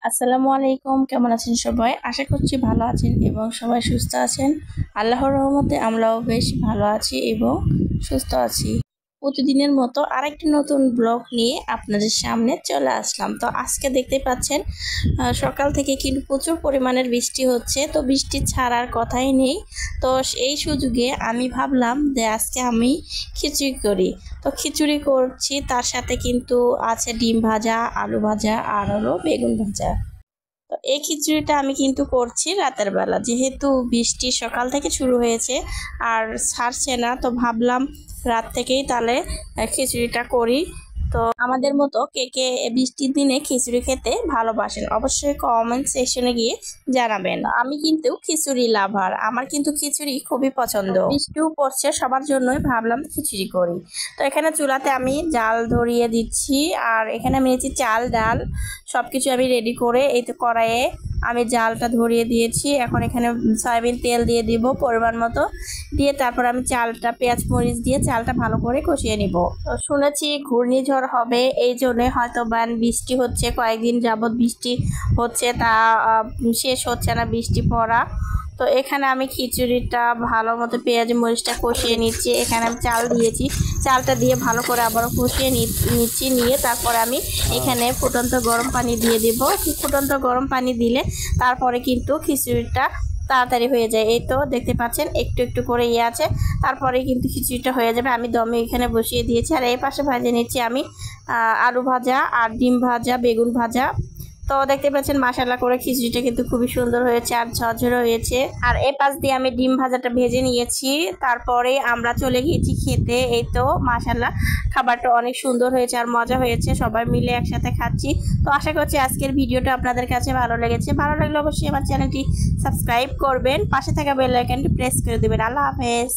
আসসালামু আলাইকুম, কেমন আছেন সবাই? আশা করছি ভালো আছেন এবং সবাই সুস্থ আছেন। আল্লাহর রহমতে আমরাও বেশ ভালো আছি এবং সুস্থ আছি। প্রতিদিনের মতো আরেকটি নতুন ব্লগ নিয়ে আপনাদের সামনে চলে আসলাম। তো আজকে দেখতে পাচ্ছেন সকাল থেকে কিন্তু প্রচুর পরিমাণের বৃষ্টি হচ্ছে। তো বৃষ্টি ছাড়ার কথাই নেই। তো এই সুযোগে আমি ভাবলাম যে আজকে আমি খিচুড়ি করি। তো খিচুড়ি করছি, তার সাথে কিন্তু আছে ডিম ভাজা, আলু ভাজা আর হলো বেগুন ভাজা। তো এই খিচুড়িটা আমি কিন্তু করছি রাতের বেলা, যেহেতু বৃষ্টি সকাল থেকে শুরু হয়েছে আর ছাড়ছে না। তো ভাবলাম রাত থেকেই তাহলে খিচুড়িটা করি। তো আমাদের মতো কে কে বৃষ্টির দিনে খিচুড়ি খেতে ভালোবাসেন অবশ্যই কমেন্ট সেকশনে গিয়ে জানাবেন। আমি কিন্তু খিচুড়ি লাভার, আমার কিন্তু খিচুড়ি খুবই পছন্দ। বৃষ্টিও পড়ছে, সবার জন্যই ভাবলাম খিচুড়ি করি। তো এখানে চুলাতে আমি জাল ধরিয়ে দিচ্ছি আর এখানে আমি নিয়েছি চাল ডাল সবকিছু আমি রেডি করে এই তো কড়াইয়ে আমি জালটা ধরিয়ে দিয়েছি। এখন এখানে সয়াবিন তেল দিয়ে দিব পরিমাণ মতো, দিয়ে তারপর আমি চালটা পেঁয়াজ মরিচ দিয়ে চালটা ভালো করে কষিয়ে নিব। তো শুনেছি ঘূর্ণিঝড় হবে, এই জন্যে হয়তো বৃষ্টি হচ্ছে, কয়েকদিন যাবৎ বৃষ্টি হচ্ছে, তা শেষ হচ্ছে না বৃষ্টি পড়া। তো এখানে আমি খিচুড়িটা ভালো মতো পেঁয়াজ মরিচটা কষিয়ে নিচ্ছি। এখানে আমি চাল দিয়েছি, চালটা দিয়ে ভালো করে আবারও কষিয়ে নিচ্ছি। নিয়ে তারপরে আমি এখানে ফুটন্ত গরম পানি দিয়ে দেব। ফুটন্ত গরম পানি দিলে তারপরে কিন্তু খিচুড়িটা তাড়াতাড়ি হয়ে যায়। এই তো দেখতে পাচ্ছেন একটু একটু করে আছে, তারপরে কিন্তু খিচুড়িটা হয়ে যাবে। আমি দমে এখানে বসিয়ে দিয়েছি আর এই পাশে ভাজে নিচ্ছি আমি আলু ভাজা আর ডিম ভাজা, বেগুন ভাজা। তো দেখতে পাচ্ছেন মাশাআল্লাহ করে খিচুড়িটা কিন্তু খুবই সুন্দর হয়েছে আর ঝরঝরে হয়েছে। আর এই পাশ দিয়ে আমি ডিম ভাজাটা ভেজে নিয়েছি, তারপরে আমরা চলে গিয়েছি খেতে। এই তো মাশাআল্লাহ খাবারটা অনেক সুন্দর হয়েছে আর মজা হয়েছে, সবাই মিলে একসাথে খাচ্ছি। তো আশা করছি আজকের ভিডিওটা আপনাদের কাছে ভালো লেগেছে। ভালো লাগলে অবশ্যই আমার চ্যানেলটি সাবস্ক্রাইব করবেন, পাশে থাকা বেল আইকনটি প্রেস করে দেবেন। আল্লাহ হাফেজ।